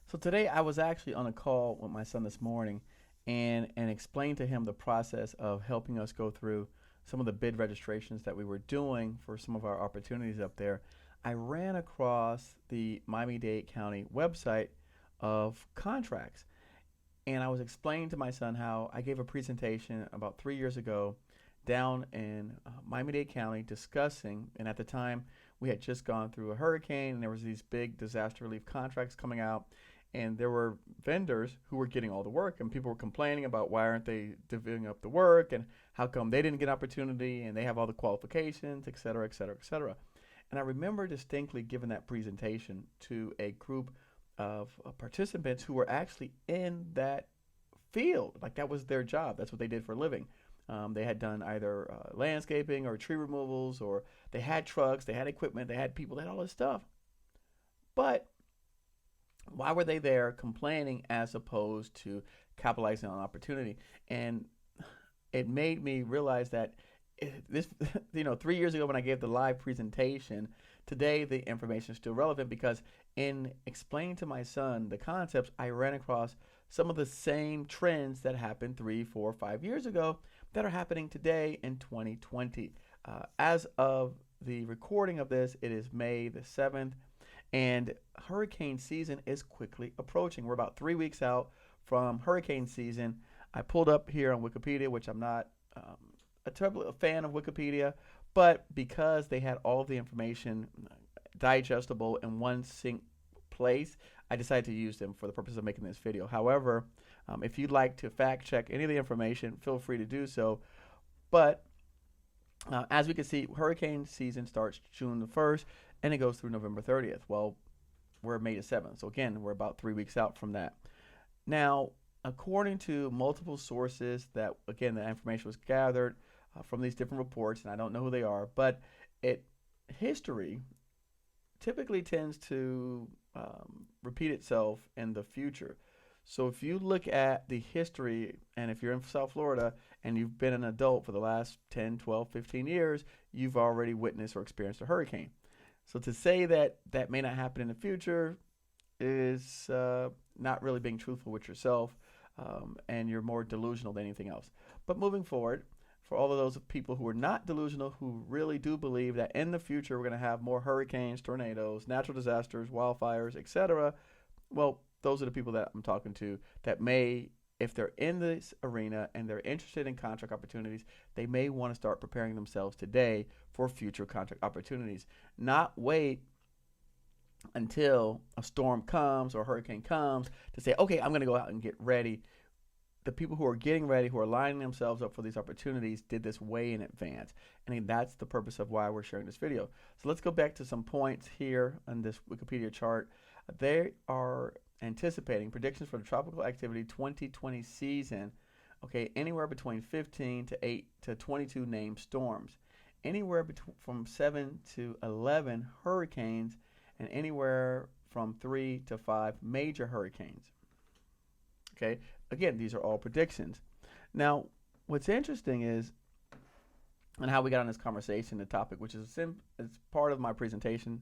So today I was actually on a call with my son this morning and explained to him the process of helping us go through some of the bid registrations that we were doing for some of our opportunities up there. I ran across the Miami-Dade County website of contracts, and I was explaining to my son how I gave a presentation about 3 years ago down in Miami-Dade County discussing, and at the time we had just gone through a hurricane and there was these big disaster relief contracts coming out, and there were vendors who were getting all the work, and people were complaining about why aren't they divvying up the work and how come they didn't get opportunity and they have all the qualifications, et cetera, et cetera, et cetera. And I remember distinctly giving that presentation to a group of participants who were actually in that field. Like that was their job. That's what they did for a living. They had done either landscaping or tree removals, or they had trucks, they had equipment, they had people, they had all this stuff. But why were they there complaining as opposed to capitalizing on opportunity? And it made me realize that this, 3 years ago when I gave the live presentation, today the information is still relevant because in explaining to my son the concepts, I ran across some of the same trends that happened 3, 4, 5 years ago that are happening today in 2020. As of the recording of this, it is May the 7th, and hurricane season is quickly approaching. We're about 3 weeks out from hurricane season. I pulled up here on Wikipedia, which I'm not a fan of Wikipedia, but because they had all of the information digestible in one sync place, I decided to use them for the purpose of making this video. However, if you'd like to fact check any of the information, feel free to do so. But as we can see, hurricane season starts June the 1st and it goes through November 30th. Well, we're May the 7th. So again, we're about 3 weeks out from that. Now, according to multiple sources that, again, the information was gathered from these different reports, and I don't know who they are, but history typically tends to repeat itself in the future. So if you look at the history, and if you're in South Florida and you've been an adult for the last 10, 12, 15 years, you've already witnessed or experienced a hurricane. So to say that that may not happen in the future is not really being truthful with yourself, and you're more delusional than anything else. But moving forward, for all of those people who are not delusional, who really do believe that in the future we're going to have more hurricanes, tornadoes, natural disasters, wildfires, etc., well, those are the people that I'm talking to that may, if they're in this arena and they're interested in contract opportunities, they may want to start preparing themselves today for future contract opportunities. Not wait until a storm comes or a hurricane comes to say, okay, I'm going to go out and get ready. The people who are getting ready, who are lining themselves up for these opportunities, did this way in advance. And that's the purpose of why we're sharing this video. So let's go back to some points here on this Wikipedia chart. They are anticipating predictions for the tropical activity 2020 season. Okay, anywhere between 15 to 8 to 22 named storms, anywhere from 7 to 11 hurricanes, and anywhere from 3 to 5 major hurricanes. Okay, again, these are all predictions. Now, what's interesting is, and how we got on this conversation, the topic, which is part of my presentation,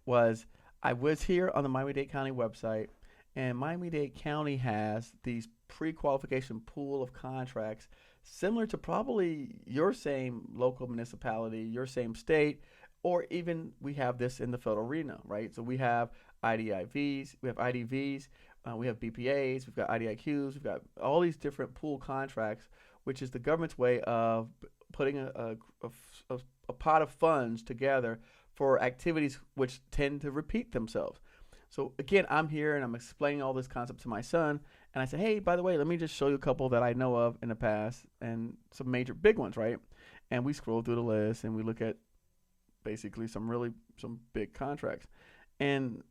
was I was here on the Miami-Dade County website, and Miami-Dade County has these pre-qualification pool of contracts similar to probably your same local municipality, your same state, or even we have this in the federal arena, right? So we have IDIVs, we have IDVs, we have BPAs, we've got IDIQs, we've got all these different pool contracts, which is the government's way of putting a pot of funds together for activities which tend to repeat themselves. So again, I'm here and I'm explaining all this concept to my son, and I say, hey, by the way, let me just show you a couple that I know of in the past and some major big ones, right? And we scroll through the list and we look at basically some big contracts. And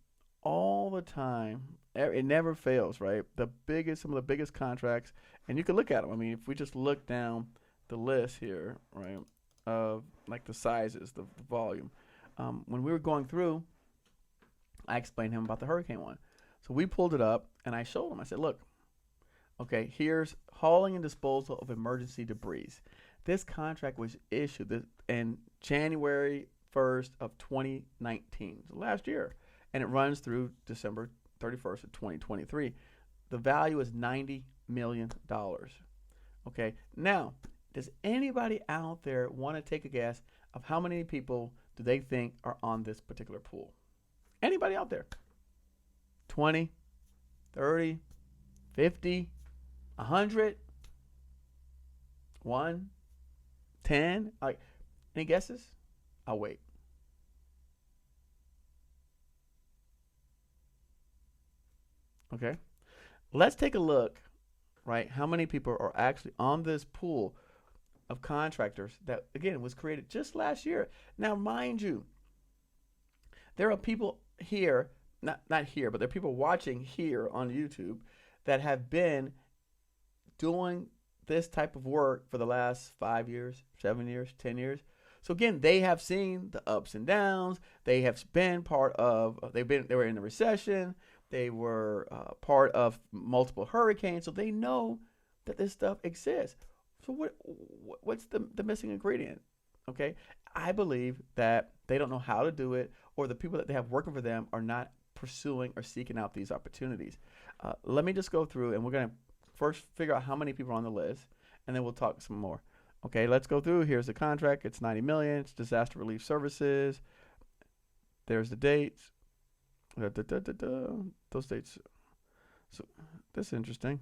all the time, it never fails, right? Some of the biggest contracts, and you can look at them. I mean, if we just look down the list here, right, of like the sizes, the volume. When we were going through, I explained to him about the hurricane one. So we pulled it up and I showed him. I said, look, okay, here's hauling and disposal of emergency debris. This contract was issued in January 1st of 2019, so last year, and it runs through December 31st of 2023. The value is $90 million. Okay. Now, does anybody out there want to take a guess of how many people do they think are on this particular pool? Anybody out there? 20, 30, 50, 100, 1, 10? Like, any guesses? I'll wait. Okay. Let's take a look, right? How many people are actually on this pool of contractors that, again, was created just last year. Now, mind you, there are people here, not here, but there are people watching here on YouTube that have been doing this type of work for the last 5 years, 7 years, 10 years. So again, they have seen the ups and downs. They have been part of. They were in a recession. They were part of multiple hurricanes. So they know that this stuff exists. So what's the missing ingredient? Okay, I believe that they don't know how to do it, or the people that they have working for them are not pursuing or seeking out these opportunities. Let me just go through, and we're gonna first figure out how many people are on the list, and then we'll talk some more. Okay, let's go through. Here's the contract. It's $90 million. It's disaster relief services. There's the dates. Those dates. So this is interesting.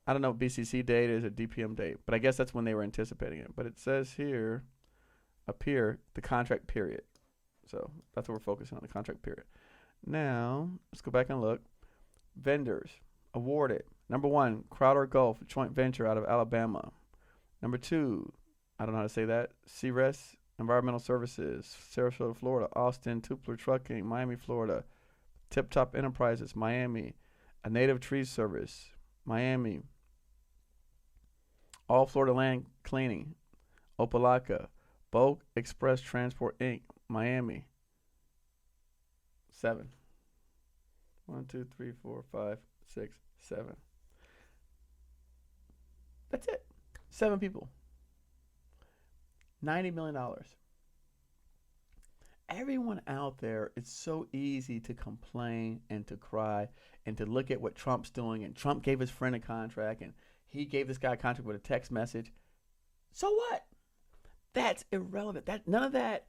I don't know what BCC date is, a DPM date, but I guess that's when they were anticipating it. But it says here, up here, the contract period. So that's what we're focusing on, the contract period. Now, let's go back and look. Vendors awarded. Number 1, Crowder Gulf, joint venture out of Alabama. Number 2, I don't know how to say that, CRES Environmental Services, Sarasota, Florida. Austin, Tupler Trucking, Miami, Florida. Tip Top Enterprises, Miami. A Native Tree Service, Miami. All Florida Land Cleaning, Opelika. Bulk Express Transport Inc., Miami. 7. 1, 2, 3, 4, 5, 6, 7. That's it. 7 people. $90 million. Everyone out there, it's so easy to complain and to cry and to look at what Trump's doing. And Trump gave his friend a contract, and he gave this guy a contract with a text message. So what? That's irrelevant. None of that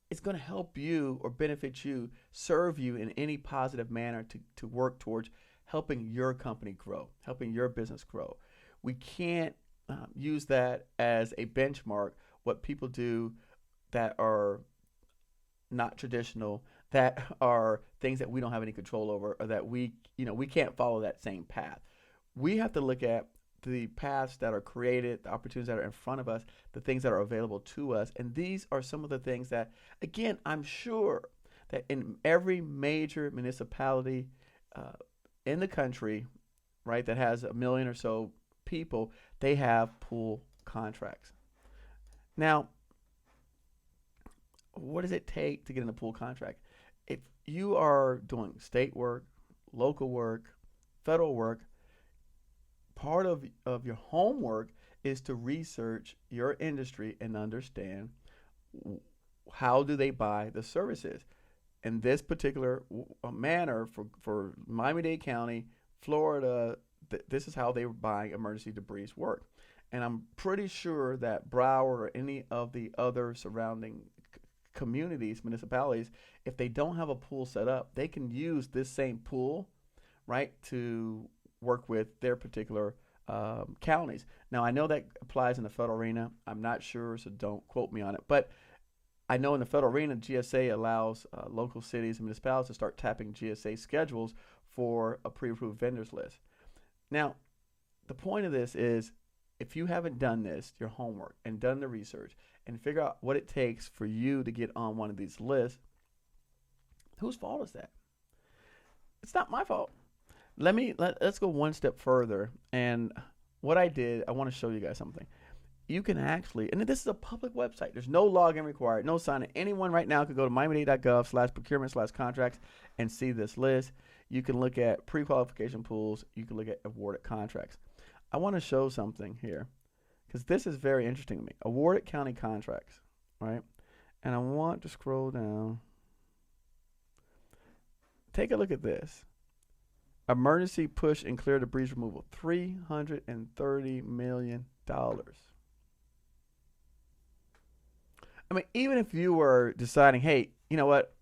is going to help you or benefit you, serve you in any positive manner to work towards helping your company grow, helping your business grow. We can't use that as a benchmark, what people do that are not traditional, that are things that we don't have any control over, or that we can't follow that same path. We have to look at the paths that are created, the opportunities that are in front of us, the things that are available to us. And these are some of the things that, again, I'm sure that in every major municipality in the country, right, that has 1 million or so people, they have pool contracts. Now, what does it take to get in a pool contract? If you are doing state work, local work, federal work, part of your homework is to research your industry and understand how do they buy the services. In this particular manner, for Miami-Dade County, Florida, this is how they were buying emergency debris work. And I'm pretty sure that Broward or any of the other surrounding communities, municipalities, if they don't have a pool set up, they can use this same pool, right, to work with their particular counties. Now, I know that applies in the federal arena. I'm not sure, so don't quote me on it. But I know in the federal arena, GSA allows local cities and municipalities to start tapping GSA schedules for a pre-approved vendors list. Now, the point of this is, if you haven't done this, your homework, and done the research, and figure out what it takes for you to get on one of these lists, whose fault is that? It's not my fault. Let's go one step further. And what I did, I want to show you guys something. You can actually, and this is a public website. There's no login required, no sign in. Anyone right now could go to miamidade.gov/procurement/contracts and see this list. You can look at pre-qualification pools. You can look at awarded contracts. I want to show something here because this is very interesting to me. Awarded county contracts, right? And I want to scroll down. take a look at this. Emergency push and clear debris removal, $330 million. I mean, even if you were deciding, hey, you know what?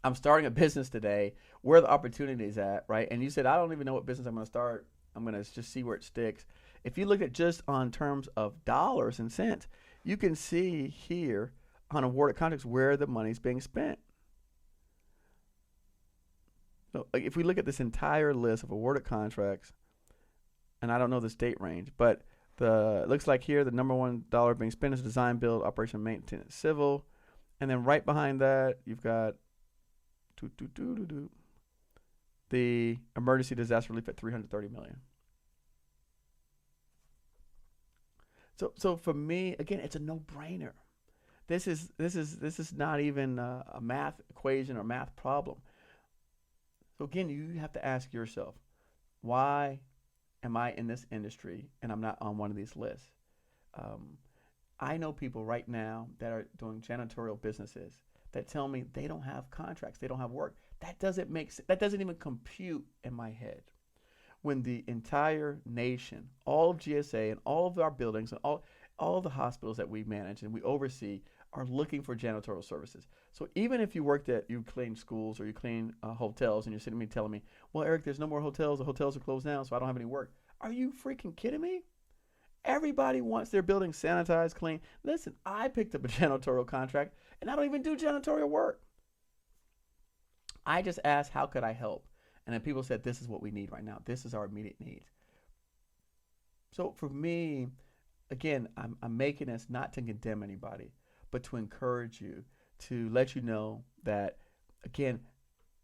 I'm starting a business today. Where are the opportunities at, right? And you said, I don't even know what business I'm going to start. I'm going to just see where it sticks. If you look at just on terms of dollars and cents, you can see here on awarded contracts where the money's being spent. So if we look at this entire list of awarded contracts, and I don't know the state range, but it looks like here the number $1 being spent is design, build, operation, maintenance, civil, and then right behind that you've got the emergency disaster relief at $330 million. So for me, again, it's a no-brainer. This is not even a math equation or math problem. So again, you have to ask yourself, why am I in this industry and I'm not on one of these lists? I know people right now that are doing janitorial businesses that tell me they don't have contracts, they don't have work. That doesn't make sense. That doesn't even compute in my head. When the entire nation, all of GSA and all of our buildings and all of the hospitals that we manage and we oversee are looking for janitorial services. So even if you clean schools or you clean hotels and you're sitting me telling me, well, Eric, there's no more hotels. The hotels are closed down, so I don't have any work. Are you freaking kidding me? Everybody wants their building sanitized, clean. Listen, I picked up a janitorial contract and I don't even do janitorial work. I just asked, how could I help? And then people said, this is what we need right now. This is our immediate needs. So for me, again, I'm making this not to condemn anybody, but to encourage you, to let you know that, again,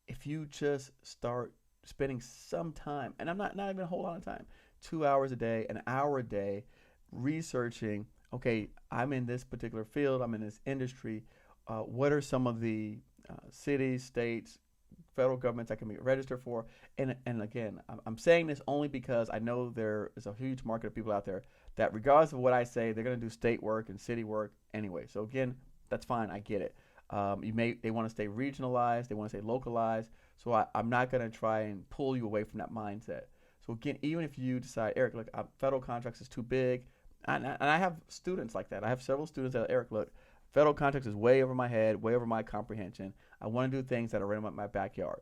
if you just start spending some time, and I'm not even a whole lot of time, 2 hours a day, an hour a day, researching, okay, I'm in this particular field, I'm in this industry, what are some of the cities, states, federal governments I can be registered for. And again, I'm saying this only because I know there is a huge market of people out there that regardless of what I say, they're going to do state work and city work anyway. So again, that's fine. I get it. They want to stay regionalized. They want to stay localized. So I'm not going to try and pull you away from that mindset. So again, even if you decide, Eric, look, federal contracts is too big. And I have students like that. I have several students that, Eric, look, federal contracts is way over my head, way over my comprehension. I want to do things that are right in my backyard.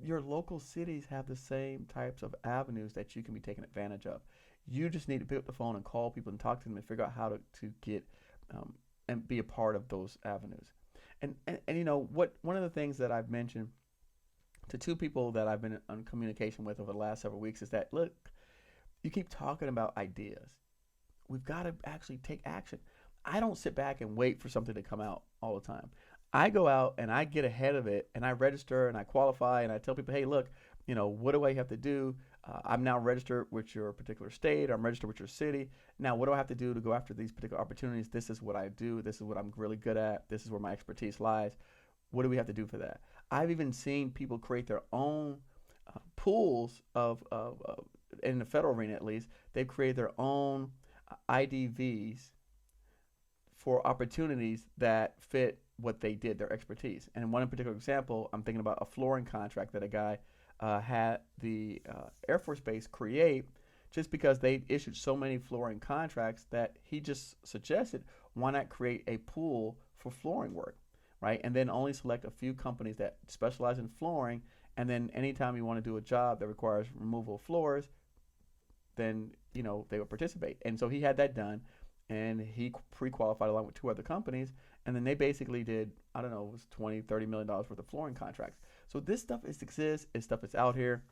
Your local cities have the same types of avenues that you can be taking advantage of. You just need to pick up the phone and call people and talk to them and figure out how to get and be a part of those avenues. And you know what? One of the things that I've mentioned to two people that I've been in communication with over the last several weeks is that, look, you keep talking about ideas. We've got to actually take action. I don't sit back and wait for something to come out all the time. I go out and I get ahead of it and I register and I qualify and I tell people, hey, look, you know, what do I have to do? I'm now registered with your particular state. I'm registered with your city. Now, what do I have to do to go after these particular opportunities? This is what I do. This is what I'm really good at. This is where my expertise lies. What do we have to do for that? I've even seen people create their own pools of in the federal arena at least. They've created their own IDVs for opportunities that fit what they did, their expertise. And one in particular example, I'm thinking about a flooring contract that a guy had the Air Force Base create just because they issued so many flooring contracts that he just suggested, why not create a pool for flooring work, right? And then only select a few companies that specialize in flooring, and then anytime you want to do a job that requires removal of floors, then, you know, they would participate. And so he had that done, and he pre-qualified along with two other companies, and then they basically did, I don't know, it was $20-30 million worth of flooring contracts. So this stuff exists, it's stuff that's out here,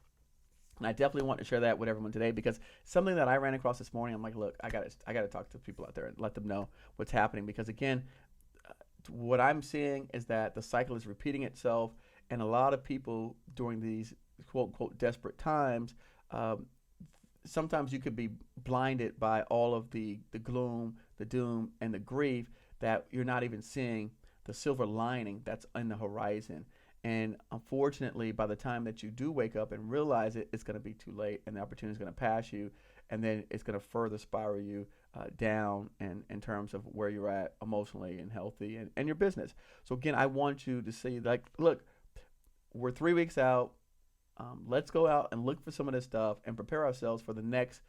and I definitely want to share that with everyone today because something that I ran across this morning, I'm like, look, I gotta talk to people out there and let them know what's happening because again, what I'm seeing is that the cycle is repeating itself, and a lot of people during these quote unquote desperate times, sometimes you could be blinded by all of the gloom, the doom, and the grief that you're not even seeing the silver lining that's in the horizon. And unfortunately, by the time that you do wake up and realize it, it's going to be too late, and the opportunity is going to pass you, and then it's going to further spiral you down in terms of where you're at emotionally and healthy and your business. So again, I want you to see, like, look, we're 3 weeks out. Let's go out and look for some of this stuff and prepare ourselves for the next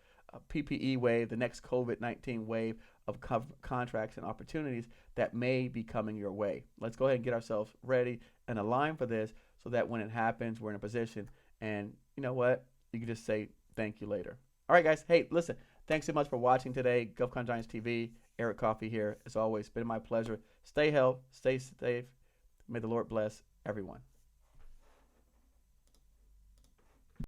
PPE wave, the next COVID-19 wave of contracts and opportunities that may be coming your way. Let's go ahead and get ourselves ready and aligned for this so that when it happens, we're in a position. And you know what? You can just say thank you later. All right, guys. Hey, listen, thanks so much for watching today. Govcon Giants TV. Eric Coffie here. As always, it's been my pleasure. Stay healthy, stay safe. May the Lord bless everyone.